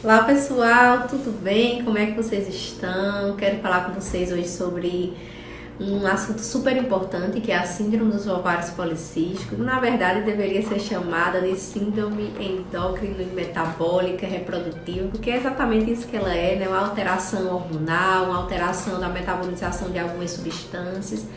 Olá pessoal, tudo bem? Como é que vocês estão? Quero falar com vocês hoje sobre um assunto super importante que é a síndrome dos ovários policísticos. Na verdade deveria ser chamada de síndrome endócrino metabólica reprodutiva, porque é exatamente isso que ela é, né? Uma alteração hormonal, uma alteração da metabolização de algumas substâncias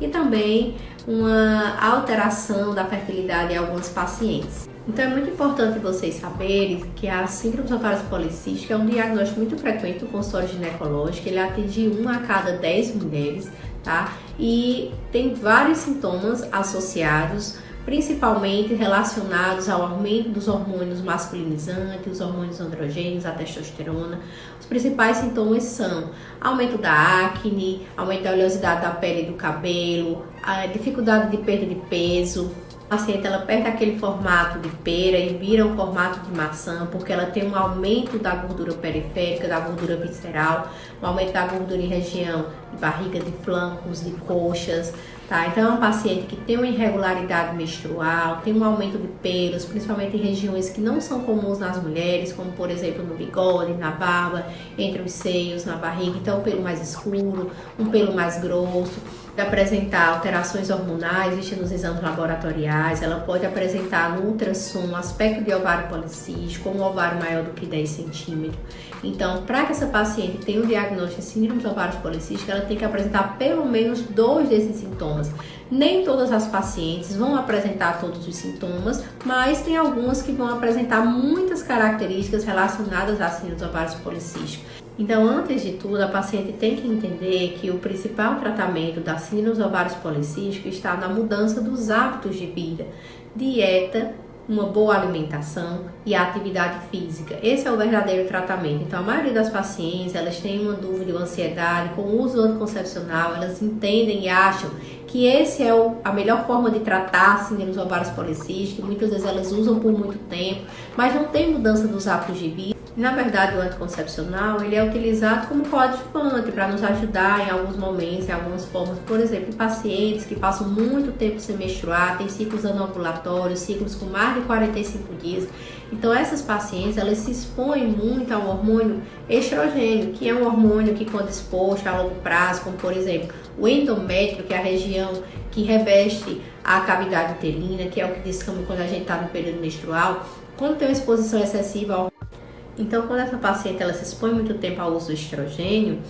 e também uma alteração da fertilidade em alguns pacientes. Então é muito importante vocês saberem que a síndrome dos ovários policísticos é um diagnóstico muito frequente do consultório ginecológico. Ele atinge 1 a cada 10 mulheres, tá? E tem vários sintomas associados, principalmente relacionados ao aumento dos hormônios masculinizantes, os hormônios androgênicos, a testosterona. Os principais sintomas são aumento da acne, aumento da oleosidade da pele e do cabelo, a dificuldade de perda de peso. A paciente ela perde aquele formato de pera e vira um formato de maçã, porque ela tem um aumento da gordura periférica, da gordura visceral, um aumento da gordura em região de barriga, de flancos, de coxas, tá? Então é uma paciente que tem uma irregularidade menstrual, tem um aumento de pelos, principalmente em regiões que não são comuns nas mulheres, como por exemplo no bigode, na barba, entre os seios, na barriga. Então um pelo mais escuro, um pelo mais grosso. Pode apresentar alterações hormonais vistas nos exames laboratoriais, ela pode apresentar no ultrassom um aspecto de ovário policístico, um ovário maior do que 10 centímetros. Então, para que essa paciente tenha um diagnóstico de síndrome dos ovários policísticos, ela tem que apresentar pelo menos 2 desses sintomas. Nem todas as pacientes vão apresentar todos os sintomas, mas tem algumas que vão apresentar muitas características relacionadas à síndrome dos ovários policísticos. Então, antes de tudo, a paciente tem que entender que o principal tratamento da síndrome dos ovários policísticos está na mudança dos hábitos de vida, dieta, uma boa alimentação e a atividade física. Esse é o verdadeiro tratamento. Então, a maioria das pacientes, elas têm uma dúvida ou ansiedade com o uso anticoncepcional, elas entendem e acham que esse é a melhor forma de tratar a síndrome dos ovários policísticos. Muitas vezes elas usam por muito tempo, mas não tem mudança dos hábitos de vida. Na verdade, o anticoncepcional ele é utilizado como coadjuvante para nos ajudar em alguns momentos, em algumas formas. Por exemplo, pacientes que passam muito tempo sem menstruar, têm ciclos anovulatórios, ciclos com mais de 45 dias. Então, essas pacientes elas se expõem muito ao hormônio estrogênio, que é um hormônio que, quando exposto a longo prazo, como por exemplo o endométrio, que é a região que reveste a cavidade uterina, que é o que descama quando a gente está no período menstrual, quando tem uma exposição excessiva ao Então, quando essa paciente ela se expõe muito tempo ao uso do estrogênio,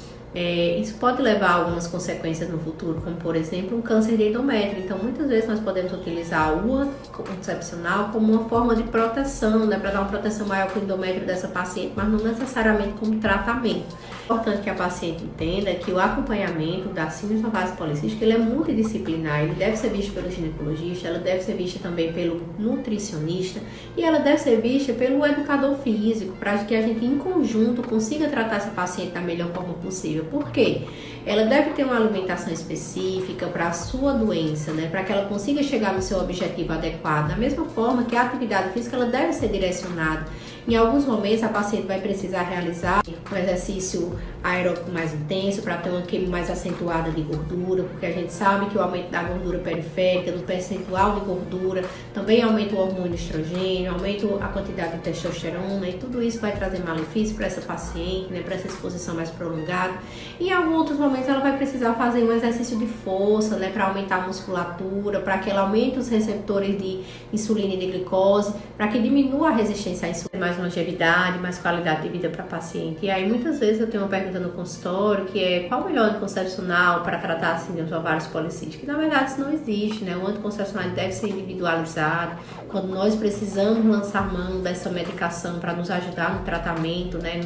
isso pode levar a algumas consequências no futuro, como por exemplo um câncer de endométrio. Então, muitas vezes nós podemos utilizar o anticoncepcional como uma forma de proteção, né, para dar uma proteção maior para o endométrio dessa paciente, mas não necessariamente como tratamento. É importante que a paciente entenda que o acompanhamento da síndrome dos ovários policísticos ele é multidisciplinar, ele deve ser visto pelo ginecologista, ela deve ser vista também pelo nutricionista e ela deve ser vista pelo educador físico, para que a gente em conjunto consiga tratar essa paciente da melhor forma possível. Por quê? Ela deve ter uma alimentação específica para a sua doença, né? Para que ela consiga chegar no seu objetivo adequado. Da mesma forma que a atividade física ela deve ser direcionada. Em alguns momentos a paciente vai precisar realizar um exercício aeróbico mais intenso para ter uma queima mais acentuada de gordura, porque a gente sabe que o aumento da gordura periférica, do percentual de gordura, também aumenta o hormônio estrogênio, aumenta a quantidade de testosterona e tudo isso vai trazer malefício para essa paciente, né, para essa exposição mais prolongada. E em alguns outros momentos ela vai precisar fazer um exercício de força, né, para aumentar a musculatura, para que ela aumente os receptores de insulina e de glicose, para que diminua a resistência à insulina, mais longevidade, mais qualidade de vida para a paciente. E aí muitas vezes eu tenho uma pergunta no consultório que é qual o melhor anticoncepcional para tratar a síndrome dos ovários policísticos? E na verdade isso não existe, né? O anticoncepcional deve ser individualizado. Quando nós precisamos lançar mão dessa medicação para nos ajudar no tratamento, né?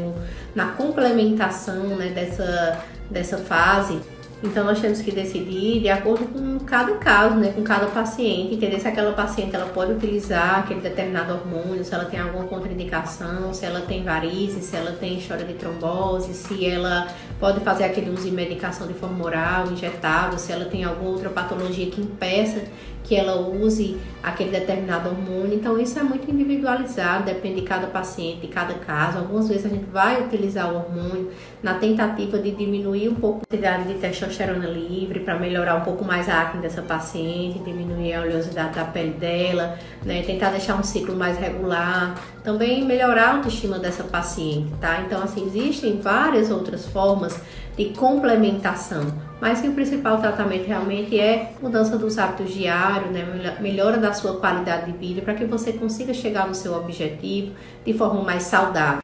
Na complementação, né? dessa fase. Então nós temos que decidir de acordo com cada caso, né, com cada paciente, entender se aquela paciente ela pode utilizar aquele determinado hormônio, se ela tem alguma contraindicação, se ela tem varizes, se ela tem história de trombose, se ela pode fazer aquele uso de medicação de forma oral, injetável, se ela tem alguma outra patologia que impeça que ela use aquele determinado hormônio. Então isso é muito individualizado, depende de cada paciente, de cada caso. Algumas vezes a gente vai utilizar o hormônio na tentativa de diminuir um pouco a quantidade de testosterona livre, para melhorar um pouco mais a acne dessa paciente, diminuir a oleosidade da pele dela, né? Tentar deixar um ciclo mais regular, também melhorar a autoestima dessa paciente, tá? Então assim, existem várias outras formas de complementação, mas que o principal tratamento realmente é mudança dos hábitos diários, né? Melhora da sua qualidade de vida para que você consiga chegar no seu objetivo de forma mais saudável.